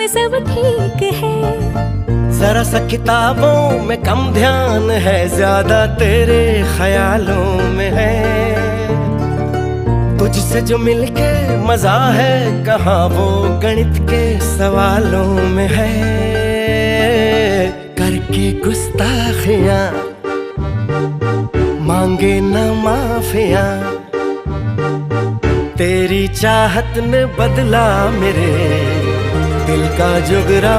सब ठीक है। जरा सा किताबों में कम ध्यान है, ज्यादा तेरे ख्यालों में है। तुझसे जो मिलके मजा है, कहाँ वो गणित के सवालों में है। करके गुस्ताखियां मांगे न माफियां, तेरी चाहत ने बदला मेरे दिल का जुगरा।